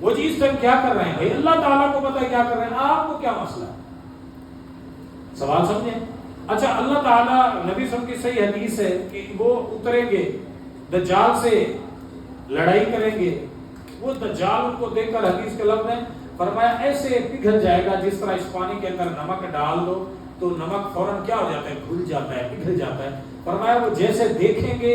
وہ جی اس ٹائم کیا کر رہے ہیں بھائی اللہ تعالیٰ کو پتہ ہے کیا کر رہے ہیں، آپ کو کیا مسئلہ ہے؟ سوال سمجھیں؟ اچھا اللہ تعالیٰ نبی صلی اللہ علیہ وسلم کی صحیح حدیث ہے کہ وہ اتریں گے دجال سے لڑائی کریں گے، وہ دجال ان کو دیکھ کر حدیث کے لفظ ہیں فرمایا ایسے پگھل جائے گا جس طرح اس پانی کے اندر نمک ڈال دو تو نمک فوراً کیا ہو جاتا ہے، گھل جاتا ہے، پگھل جاتا ہے۔ فرمایا وہ جیسے دیکھیں گے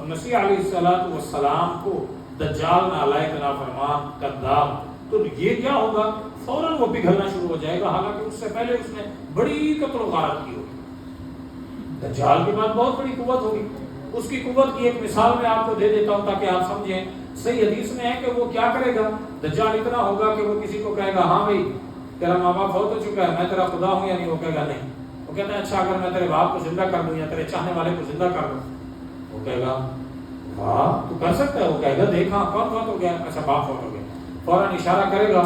مسیح علیہ السلام کو دجال نالائق نافرمان کذاب، تو یہ کیا ہوگا، فوراً وہ پگھلنا شروع ہو جائے گا، حالانکہ اس سے پہلے اس نے بڑی قتل و غارت کی ہوگی۔ دجال کے بعد بہت بڑی قوت ہوگی، اس کی قوت کی ایک مثال میں آپ کو دے دیتا ہوں تاکہ آپ سمجھیں۔ صحیح حدیث میں ہے کہ وہ کیا کرے گا، دجال اتنا ہوگا کہ وہ کسی کو کہے گا ہاں بھائی تیرا ماں باپ فوت ہو چکا ہے، میں تیرا خدا ہوں، یعنی وہ کہے گا نہیں۔ وہ کہتا ہے اچھا اگر میں تیرے باپ کو زندہ کر دوں یا تیرے چاہنے والے کو زندہ کر دوں، وہ کہے گا واہ تو کر سکتا ہے، وہ کہے گا دیکھا کون فوت ہو گیا، اچھا باپ فوت ہو گیا، فوراً اشارہ کرے گا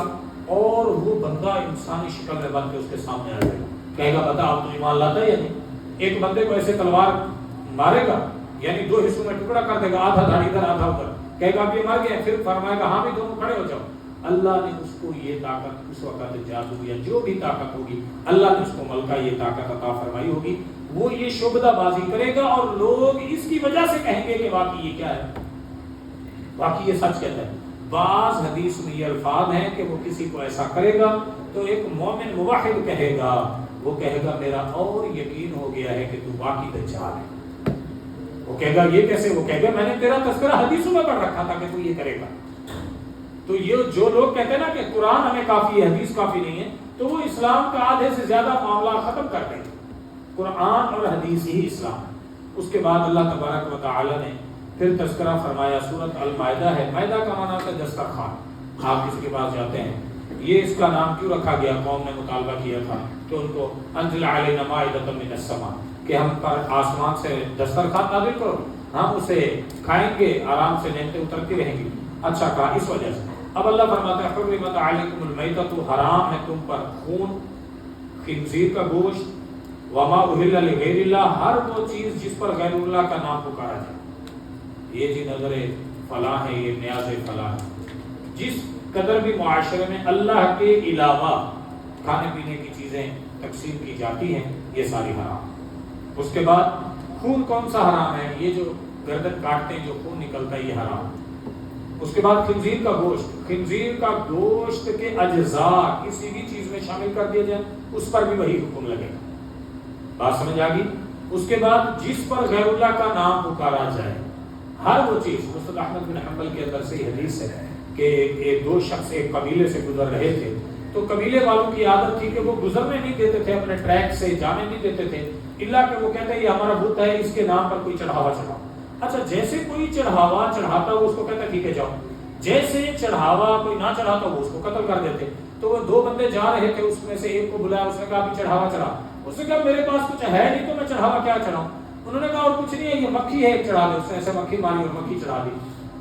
اور وہ بندہ انسانی شکل میں بن کے اس کے سامنے آ جائے گا، کہے گا بتا آپ تو ایمان لاتا ہے یا نہیں؟ ایک بندے کو ایسے تلوار مارے گا، یعنی دو حصوں میں ٹکڑا کر دے گا، آدھا دھاڑی ادھر آدھا ادھر، کہے گا آپ یہ مر گئے، پھر فرمائے گا ہاں بھی دونوں کھڑے ہو جاؤ۔ اللہ نے اس کو یہ طاقت اس وقت جادو یا جو بھی طاقت ہوگی اللہ نے اس کو ملکہ یہ طاقت عطا فرمائی ہوگی، وہ یہ شعبدہ بازی کرے گا اور لوگ اس کی وجہ سے کہیں گے کہ واقعی یہ کیا ہے، واقعی یہ سچ کہتا ہے۔ بعض حدیث میں یہ الفاظ ہیں کہ وہ کسی کو ایسا کرے گا تو ایک مومن موحد کہے گا، وہ کہے گا میرا اور یقین ہو گیا ہے کہ تو واقعی دجال ہے۔ وہ کہے گا یہ کیسے؟ وہ کہے گا میں نے تیرا تذکرہ حدیثوں میں پڑھ رکھا تھا کہ تو یہ کرے گا۔ تو یہ جو لوگ کہتے ہیں نا کہ قرآن ہمیں کافی ہے حدیث کافی نہیں ہے، تو وہ اسلام کا آدھے سے زیادہ معاملہ ختم کر دیں گے۔ قرآن اور حدیث ہی اسلام ہے۔ اس کے بعد اللہ تبارک و تعالی نے پھر تذکرہ فرمایا، سورۃ المائدہ ہے، مائدہ کا معنی ہے دسترخوان۔ آپ کسی کے پاس جاتے ہیں، یہ اس کا نام کیوں رکھا گیا؟ قوم نے مطالبہ کیا تھا کہ ان کو انزل علینا مائدۃ من السماء، کہ ہم پر آسمان سے دسترخوان نازل کرو، ہم اسے کھائیں گے، آرام سے نعمتیں اترتی رہیں گی۔ اچھا کہا اس وجہ سے۔ اب اللہ فرماتا ہے حرمت علیکم المیتۃ، حرام ہے تم پر خون، خنزیر کا گوشت، وما اہل لغیر اللہ، ہر وہ چیز جس پر غیر اللہ کا نام پکارا جائے۔ یہ جی نظر فلاں ہے، یہ نیاز فلاں ہے، جس قدر بھی معاشرے میں اللہ کے علاوہ کھانے پینے کی چیزیں تقسیم کی جاتی ہیں یہ ساری حرام۔ اس کے بعد خون کون سا حرام ہے؟ یہ جو گردن کاٹتے ہیں جو خون نکلتا ہے یہ حرام۔ اس کے بعد خنزیر کا گوشت، خنزیر کا گوشت کے اجزاء کسی بھی چیز میں شامل کر دیا جائے اس پر بھی وہی حکم لگے گا۔ بات سمجھ آ گئی؟ اس کے بعد جس پر غیر اللہ کا نام پکارا جائے، ہر وہ چیز۔ مسند احمد بن حنبل کے اندر سے حدیث ہے کہ ایک دو شخص ایک قبیلے سے گزر رہے تھے، تو قبیلے والوں کی عادت تھی کہ وہ گزرنے نہیں دیتے تھے، اپنے ٹریک سے جانے نہیں دیتے تھے، اللہ کہ وہ کہتے ہیں یہ ہمارا بت ہے، اس کے نام پر کوئی چڑھاوا چڑھاؤ۔ اچھا جیسے کوئی چڑھاوا چڑھاتا وہ اس کو کہتا ٹھیک ہے جاؤ، جیسے چڑھاوا کوئی نہ چڑھاتا وہ اس کو قتل کر دیتے۔ تو وہ دو بندے جا رہے تھے، اس میں سے ایک کو بلایا، اس نے کہا بھی چڑھاوا چڑھا، اس نے کہا میرے پاس کچھ ہے نہیں تو میں چڑھاوا کیا چڑھاؤں؟ انہوں نے کہا اور کچھ نہیں ہے، یہ مکھی ہے، ایک چڑھا دے۔ اس نے ایسے مکھی ماری اور مکھی چڑھا دی،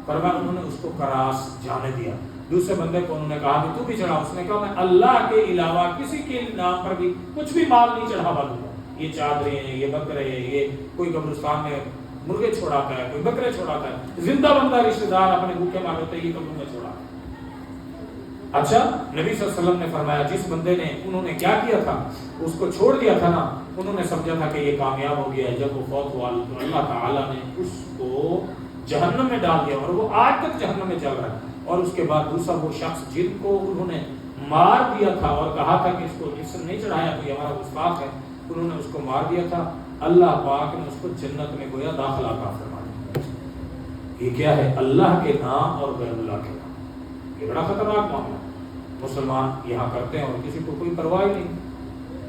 فرمایا انہوں نے اس کو کراس جانے دیا۔ دوسرے بندے کو انہوں نے کہا کہ تو بھی چڑھا، اس نے کہا میں اللہ کے علاوہ کسی کے نام پر بھی کچھ بھی مال نہیں چڑھاوا دوں گا۔ یہ چادریں ہیں، یہ بکرے ہیں، یہ کوئی قبرستان میں مرغے چھوڑاتا ہے، کوئی بکرے چھوڑاتا ہے، زندہ بندہ رشتہ دار اپنے بھوکے مار ہوتے یہ قبروں میں چھوڑا۔ اچھا نبی صلی اللہ علیہ وسلم نے فرمایا جس بندے نے انہوں نے کیا کیا تھا، اس کو چھوڑ دیا تھا نا، انہوں نے سمجھا تھا کہ یہ کامیاب ہو گیا ہے، جب وہ فوت ہوا تو اللہ تعالیٰ نے اس کو جہنم میں ڈال دیا اور وہ آج تک جہنم میں چل رہا ہے۔ اور اس کے بعد دوسرا وہ شخص جن کو انہوں نے مار دیا تھا اور کہا تھا کہ اس کو جس نے نہیں چڑھایا تو یہ ہمارا گستاخ ہے، انہوں نے اس کو مار دیا تھا، اللہ پاک نے اس کو جنت میں گویا داخلہ عطا فرما دیا۔ یہ کیا ہے؟ اللہ کے نام اور غیر اللہ کے نام، یہ بڑا خطرناک معاملہ مسلمان یہاں کرتے ہیں اور کسی کو کوئی پرواہ نہیں،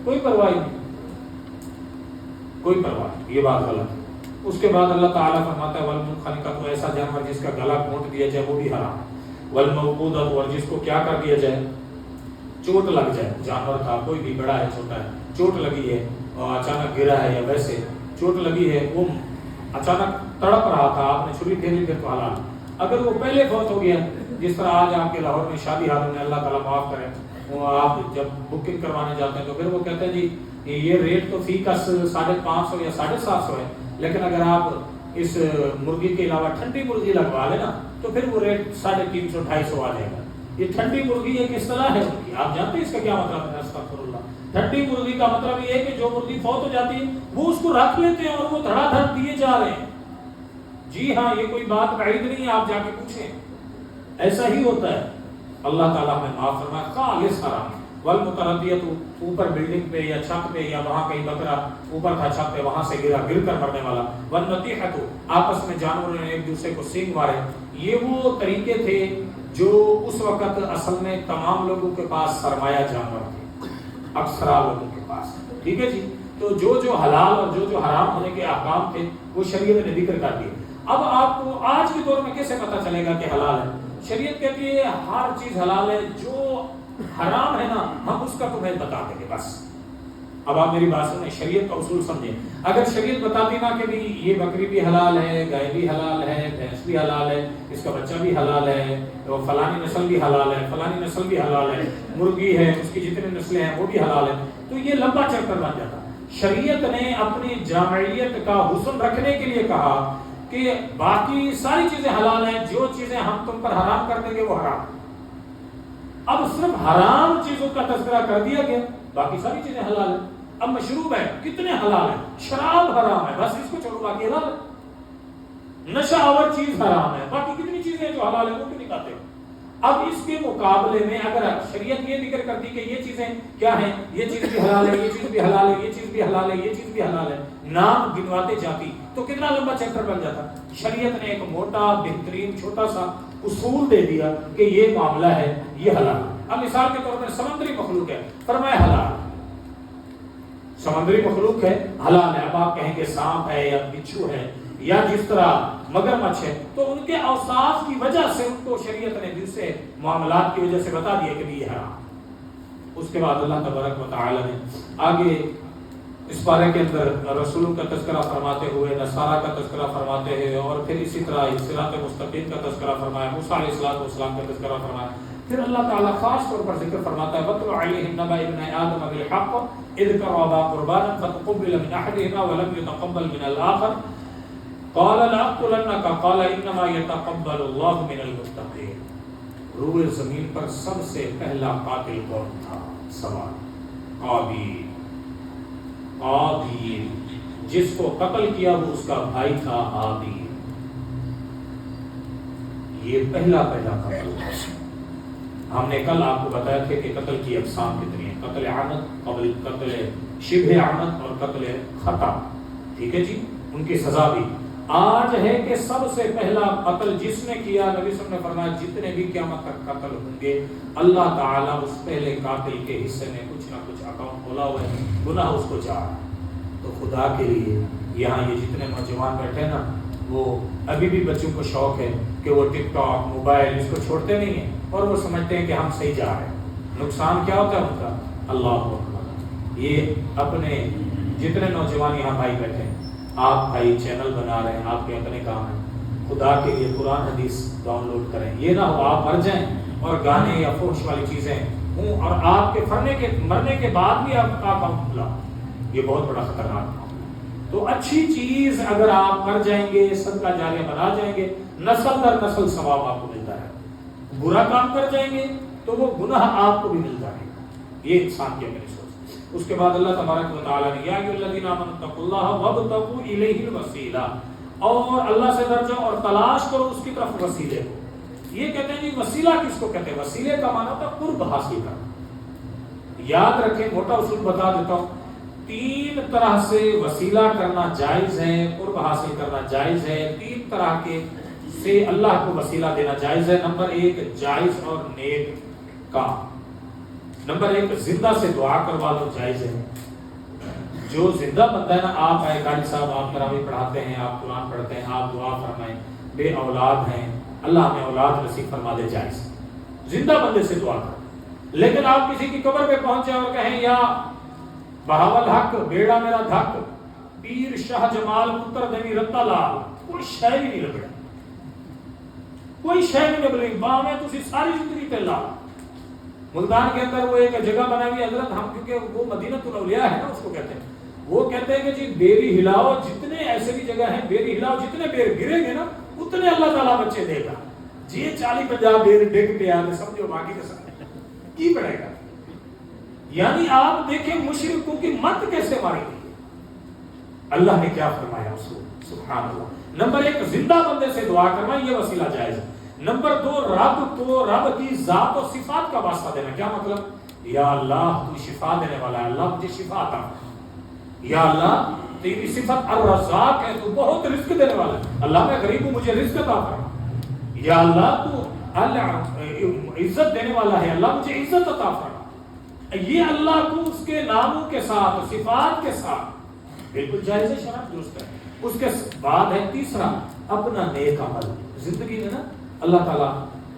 کوئی پرواہ نہیں، کوئی پرواہ نہیں، یہ بات غلط ہے۔ اس کے بعد اللہ تعالیٰ فرماتا ہے والمنخنقۃ، تو ایسا جانور جس کا گلا گھونٹ دیا جائے وہ بھی حرام ہے، والموقوذۃ، اور جس کو کیا کر دیا جائے، چوٹ لگ جائے، جانور تھا کوئی بھی بڑا ہے چھوٹا ہے، چوٹ لگی ہے اور اچانک گرا ہے یا ویسے چوٹ لگی ہے، وہ اچانک تڑپ رہا تھا، آپ نے چھری پھیری پھر تو حلال۔ اگر وہ پہلے فوت ہو گیا، جس طرح آج آپ کے لاہور میں شادی حالوں میں اللہ تعالیٰ معاف کرے، وہ آپ جب بکنگ کروانے جاتے ہیں تو پھر وہ کہتے ہیں جی یہ ریٹ تو فی کس 550 یا 750 ہے، لیکن اگر آپ اس مرغی کے علاوہ ٹھنڈی مرغی لگوا لیں نا تو پھر وہ ریٹ 350 250 آ جائے گا. یہ ٹھنڈی مرغی ایک اصطلاح ہے ان کی. آپ جانتے ہیں اس کا کیا مطلب ہے؟ استغفراللہ. ٹھنڈی مرغی کا مطلب یہ ہے کہ جو مرغی فوت ہو جاتی ہے وہ اس کو رکھ لیتے ہیں اور وہ دھڑا دھڑ دیے جا رہے ہیں. جی ہاں، یہ کوئی بات بعید نہیں ہے، آپ جا کے پوچھیں، ایسا ہی ہوتا ہے. اللہ تعالیٰ میں معاف فرمائے. خالص حرام. والمتردیۃ، اوپر بلڈنگ پہ یا چھت پہ یا وہاں کہیں بکرا اوپر تھا چھت پہ وہاں سے گر کر مرنے والا. والنطیحۃ، آپس میں جانوروں نے ایک دوسرے کو سینگ مارے. یہ وہ طریقے تھے جو اس وقت اصل میں تمام لوگوں کے پاس سرمایہ جانور تھے، اکثر لوگوں کے پاس. ٹھیک ہے جی. تو جو حلال اور جو حرام ہونے کے احکام تھے وہ شریعت نے ذکر کر دیے. اب آپ کو آج کے دور میں کیسے پتہ چلے گا کہ حلال ہے؟ شریعت کہتی ہے ہر چیز حلال ہے، جو حرام ہے نا ہم اس کا تمہیں بتا دیں گے بس. اب آپ میری بات سنیں، شریعت کا اصول سمجھیں. اگر شریعت بتاتی نا کہ بھی یہ بکری بھی حلال ہے، گائے بھی حلال ہے، بھینس بھی حلال ہے، اس کا بچہ بھی حلال ہے، فلانی نسل بھی حلال ہے، فلانی نسل بھی حلال ہے، مرغی ہے اس کی جتنی نسلیں ہیں وہ بھی حلال ہے، تو یہ لمبا چیپٹر بن جاتا. شریعت نے اپنی جامعیت کا حسن رکھنے کے لیے کہا کہ باقی ساری چیزیں حلال ہیں، جو چیزیں ہم تم پر حرام کر دیں گے وہ حرام. اب صرف حرام چیزوں کا تذکرہ کر دیا گیا، باقی ساری چیزیں حلال ہیں. اب مشروب ہے، کتنے حلال ہیں؟ شراب حرام ہے، بس اس کو چھوڑو باقی حلال ہے. نشہ آور چیز حرام ہے، باقی کتنی چیزیں ہیں جو حلال ہیں وہ کیوں نہیں کھاتے؟ اب اس کے مقابلے میں اگر شریعت یہ ذکر کرتی کہ یہ چیزیں کیا ہیں، یہ چیز بھی حلال ہے، یہ چیز بھی حلال ہے، یہ چیز بھی حلال ہے، یہ چیز بھی حلال ہے، نام گنواتے جاتی تو کتنا لمبا چیپٹر بن جاتا. شریعت نے ایک موٹا بہترین چھوٹا سا اصول دے دیا کہ یہ معاملہ ہے، یہ حلال ہے. اب مثال کے طور پر سمندری مخلوق ہے، فرمایا حلال، سمندری مخلوق ہے حلال ہے. اب آپ کہیں گے سانپ ہے یا بچھو ہے یا جس طرح مگرمچھ ہے، تو ان کے اوصاف کی وجہ سے ان کو شریعت نے دل سے معاملات کی وجہ سے بتا دیا کہ یہ حرام. اس کے بعد اللہ تبارک و تعالی نے آگے اس بارے کے اندر رسولوں کا تذکرہ فرماتے ہوئے نصارہ کا تذکرہ فرماتے ہوئے اور پھر اسی طرح صراط مستقیم کا تذکرہ فرمایا، موسیٰ علیہ السلام کا تذکرہ فرمایا. پھر اللہ تعالیٰ خاص طور پر ذکر فرماتا ہے وَاتْلُ عَلَيْهِمْ نَبَأَ ابْنَيْ آدَمَ بِالْحَقِّ إِذْ قَرَّبَا قُرْبَانًا فَتُقُبِّلَ مِنْ أَحَدِهِمَا وَلَمْ يُتَقَبَّلْ مِنَ الْآخَرِ قَالَ لَأَقْتُلَنَّكَ قَالَ إِنَّمَا يَتَقَبَّلُ اللَّهُ مِنَ الْمُتَّقِينَ. روئے زمین پر سب سے پہلا قاتل کون تھا؟ سوال. قابیل، جس کو قتل کیا وہ اس کا بھائی تھا حابیل. یہ پہلا قتل تھا. ہم نے کل آپ کو بتایا تھا کہ قتل کی اقسام کتنی ہیں، قتل عمد، قتل شبہ عمد اور قتل خطا. ٹھیک ہے جی، ان کی سزا بھی. آج ہے کہ سب سے پہلا قتل جس نے کیا، نبی صلی اللہ علیہ وسلم نے فرمایا جتنے بھی قیامت تک قتل ہوں گے اللہ تعالیٰ اس پہلے قاتل کے حصے میں کچھ نہ کچھ اکاؤنٹ کھولا ہوا ہے، گناہ اس کو جا رہا ہے. تو خدا کے لیے یہاں یہ جتنے نوجوان بیٹھے ہیں نا، وہ ابھی بھی بچوں کو شوق ہے کہ وہ ٹک ٹاک موبائل اس کو چھوڑتے نہیں ہیں اور وہ سمجھتے ہیں کہ ہم صحیح جا رہے ہیں. نقصان کیا ہوتا ہے ان کا؟ اللہ اکبر. یہ اپنے جتنے نوجوان یہاں بھائی بیٹھے ہیں، آپ بھائی چینل بنا رہے ہیں، آپ کے اپنے کام ہیں، خدا کے لیے قرآن حدیث ڈاؤن لوڈ کریں. یہ نہ ہو آپ مر جائیں اور گانے یا فحش والی چیزیں ہوں اور آپ کے مرنے کے بعد بھی آپ کا اکاؤنٹ کھلا. یہ بہت بڑا خطرناک ہے. تو اچھی چیز اگر آپ کر جائیں گے، صدقہ جاریہ بنا جائیں گے، نسل در نسل ثواب آپ کو ملتا ہے. برا کام کر جائیں گے تو وہ گناہ آپ کو بھی ملتا ہے. یہ انسان کی اپنی سوچ. اس کے بعد اللہ تبارک و تعالیٰ نے یا ایھا الذین آمنوا اتقوا اللہ وابتغوا الیہ الوسیلہ، اور اللہ سے ڈر جاؤ اور تلاش کرو اس کی طرف وسیلے کو. یہ کہتے ہیں جی وسیلہ کس کو کہتے ہیں؟ وسیلے کا معنی ہوتا ہے قرب حاصل کرنا. یاد رکھیں، موٹا اصول بتا دیتا ہوں، 3 طرح سے وسیلہ کرنا جائز ہے، قرب حاصل کرنا جائز ہے. 3 طرح کے سے اللہ کو وسیلہ دینا جائز ہے. نمبر 1 جائز اور نیک کام. نمبر 1 زندہ سے دعا کروا لو، جائز ہے. جو زندہ بندہ ہے نا، آپ آئے قاری صاحب، آپ تراویح پڑھاتے ہیں، آپ قرآن پڑھتے ہیں، آپ دعا فرمائیں، بے اولاد ہیں، اللہ ہمیں اولاد نصیب فرما دے، جائز. زندہ بندے سے دعا کریں. لیکن آپ کسی کی قبر پہ پہنچے اور کہیں یا بہاول حق بیڑا میرا دھک، پیر شاہ جمال پتر دمی رتا لال، کوئی شے بھی نہیں لبڑا، کوئی شے نہیں لبڑی. باہیں تسی ساری زندگی پہ لا. ملتان کے اندر وہ ایک جگہ بنا ہوئی حضرت، ہم کیونکہ وہ مدینہ الاولیاء ہے نا اس کو کہتے ہیں، وہ کہتے ہیں کہ جی بیری ہلاؤ، جتنے ایسے بھی جگہ ہیں بیری ہلاؤ، جتنے بیر گریں گے نا اتنے اللہ تعالیٰ بچے دے گا. جی 40-50 دیر ڈگ پہ آتے سمجھو باقی کا سمجھ کی پڑے گا. یعنی آپ دیکھیں مشرکوں کی مت کیسے ماری گئی. اللہ نے کیا فرمایا اس کو, سبحان اللہ. نمبر 1 زندہ بندے سے دعا کرنا, یہ وسیلہ جائز ہے. نمبر 2 رب کو رب کی ذات و صفات کا واسطہ دینا. کیا مطلب؟ یا اللہ تو شفا دینے والا ہے, اللہ مجھے شفا عطا فرما. یا اللہ تیری صفت الرزاق ہے, تو بہت رزق دینے والا ہے, اللہ میں غریب ہوں مجھے رزق عطا فرما. یا اللہ تو عزت دینے والا ہے, اللہ مجھے عزت عطا فرما. یہ اللہ کو اس کے ناموں کے ساتھ صفات کے ساتھ بالکل جائز شرط درست ہے. اس کے بعد ہے تیسرا اپنا نیک عمل. زندگی میں نا اللہ تعالیٰ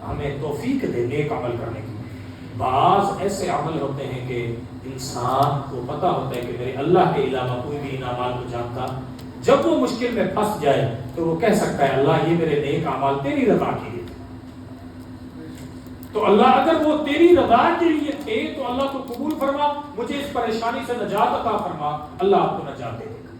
ہمیں توفیق دے نیک عمل کرنے کی. بعض ایسے عمل ہوتے ہیں کہ انسان کو پتہ ہوتا ہے کہ میرے اللہ کے علاوہ کوئی بھی ان اعمال کو جانتا. جب وہ مشکل میں پھنس جائے تو وہ کہہ سکتا ہے اللہ یہ میرے نیک اعمال تیری رضا کے لیے. تو اللہ اگر وہ تیری رضا کے لیے تھے تو اللہ تو قبول فرما, مجھے اس پریشانی سے نجات عطا فرما, اللہ آپ کو نجات دے دے گا.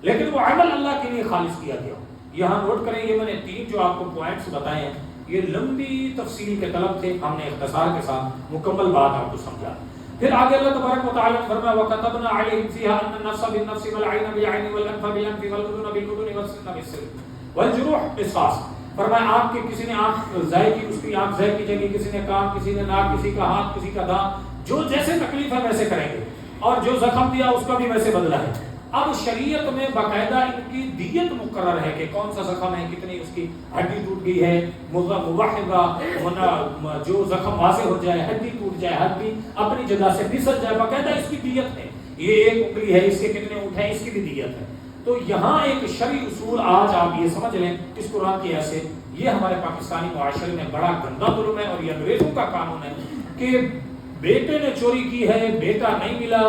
لیکن وہ عمل اللہ کے لیے خالص کیا گیا. یہاں نوٹ کریں, یہ میں نے 3 جو آپ کو پوائنٹس بتائے ہیں یہ لمبی تفصیل کے طلب تھے, ہم نے اختصار کے ساتھ مکمل بات آپ کو سمجھا. پھر آگے اللہ تبارک و تعالی نے فرمایا وَكَتَبْنَا عَلَيْهِمْ فِيهَا أَنَّ النَّفْسَ بِالنَّفْسِ وَالْعَيْنَ بِالْعَيْنِ وَالْأَنْفَ بِالْأَنْفِ وَالْأُذُنَ بِالْأُذُنِ وَالسِّنَّ بِالسِّنِّ وَالْجُرُوحَ قِصَاصٌ. فرمایا آپ کے کسی نے آنکھ ضائع کی, اس کی آنکھ ضائع کی جگہ, کسی نے کان, کسی نے ناک, کسی کا ہاتھ, کسی کا دانت, جو جیسے تکلیف ہے ویسے کریں گے, اور جو زخم دیا اس کا بھی ویسے بدلہ ہے. اب شریعت میں باقاعدہ ان کی دیت مقرر ہے کہ کون سا زخم ہے, کتنی اس کی ہڈی ٹوٹ گئی ہے, موحدہ جو زخم واضح ہو جائے, ہڈی ٹوٹ جائے, ہڈی اپنی جگہ سے پھسل جائے, باقاعدہ اس کی دیت ہے. یہ 1 انگلی ہے, اس کے کتنے اونٹ ہیں, اس کی بھی دیت ہے. تو یہاں ایک شرعی اصول آج آپ یہ سمجھ لیں اس قرآن کی ایسے, یہ ہمارے پاکستانی معاشرے میں بڑا گندا ظلم ہے اور یہ انگریزوں کا قانون ہے کہ بیٹے نے چوری کی ہے, بیٹا نہیں ملا,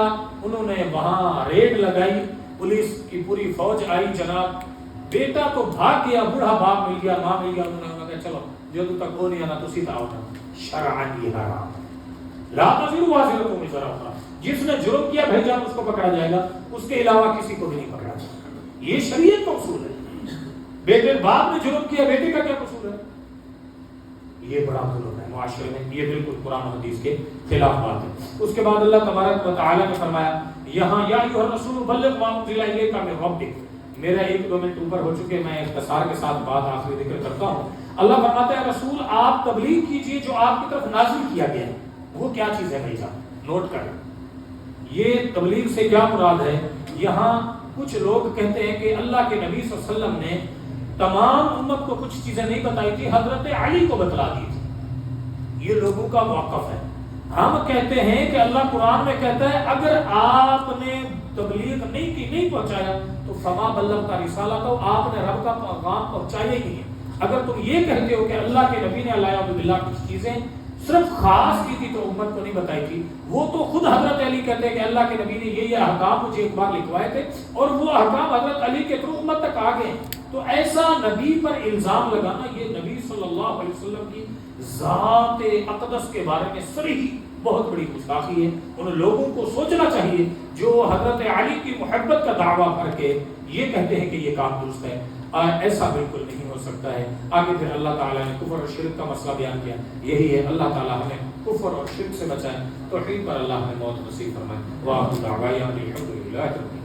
انہوں نے وہاں ریڈ لگائی, پولیس کی پوری فوج آئی جناب, بیٹا تو بھاگ گیا, بوڑھا باپ مل گیا, ماں مل گیا, انہوں نے کہا چلو جو تک وہ نہیں آنا تو سیدھا ہونا. شرعاً یہ حرام ہے. لا تزر وازرۃ وزر اخرى, جس نے جرم کیا بھیجا اس کو پکڑا جائے گا, اس کے علاوہ کسی کو بھی نہیں پکڑا جائے گا. یہ شریعت کا اصول ہے. بیٹے باپ نے جرم کیا, بیٹے کا کیا قصور ہے؟ یہ بڑا ظلم ہے معاشرے میں, یہ بالکل قرآن و حدیث کے خلاف بات ہے. اس کے بعد اللہ تبارک و تعالی نے فرمایا یہاں یا ایھا الرسول بلغ ما انزل الیک من ربک. میرا 1-2 منٹ اوپر ہو چکے, میں اختصار کے ساتھ بات آخری ذکر کرتا ہوں. اللہ فرماتا ہے رسول آپ تبلیغ کیجئے جو آپ کی طرف نازل کیا گیا ہے. وہ کیا چیز ہے بھائی جان, نوٹ کر. یہ تبلیغ سے کیا مراد ہے؟ یہاں کچھ لوگ کہتے ہیں کہ اللہ کے نبی صلی اللہ علیہ وسلم نے تمام امت کو کچھ چیزیں نہیں بتائی تھی, حضرت علی کو بتلا دی تھی. یہ لوگوں کا موقف ہے. ہم کہتے ہیں کہ اللہ قرآن میں کہتا ہے اگر آپ نے تبلیغ نہیں کی, نہیں پہنچایا تو فما بلغت رسالتہ, آپ نے رب کا پیغام پہنچایا ہی نہیں ہے. اگر تم یہ کہتے ہو کہ اللہ کے نبی نے اللہ باللہ کچھ چیزیں صرف خاص کی تھی تو امت کو نہیں بتائی تھی, وہ تو خود حضرت علی کہتے ہیں کہ اللہ کے نبی نے یہ احکام مجھے ایک بار لکھوائے تھے اور وہ احکام حضرت علی کے تھرو امت تک آ گئے. تو ایسا نبی پر الزام لگانا یہ نبی صلی اللہ علیہ وسلم کی ذات اقدس کے بارے میں صریح بہت بڑی گستاخی ہے. ان لوگوں کو سوچنا چاہیے جو حضرت علی کی محبت کا دعویٰ کر کے یہ کہتے ہیں کہ یہ کام درست ہے. ایسا بالکل نہیں ہو سکتا ہے. آگے پھر اللہ تعالیٰ نے کفر اور شرک کا مسئلہ بیان کیا. یہی ہے, اللہ تعالیٰ ہمیں کفر اور شرک سے بچائے, توحید پر اللہ ہمیں موت نصیب فرمائے. وآخر دعوانا الحمد للہ.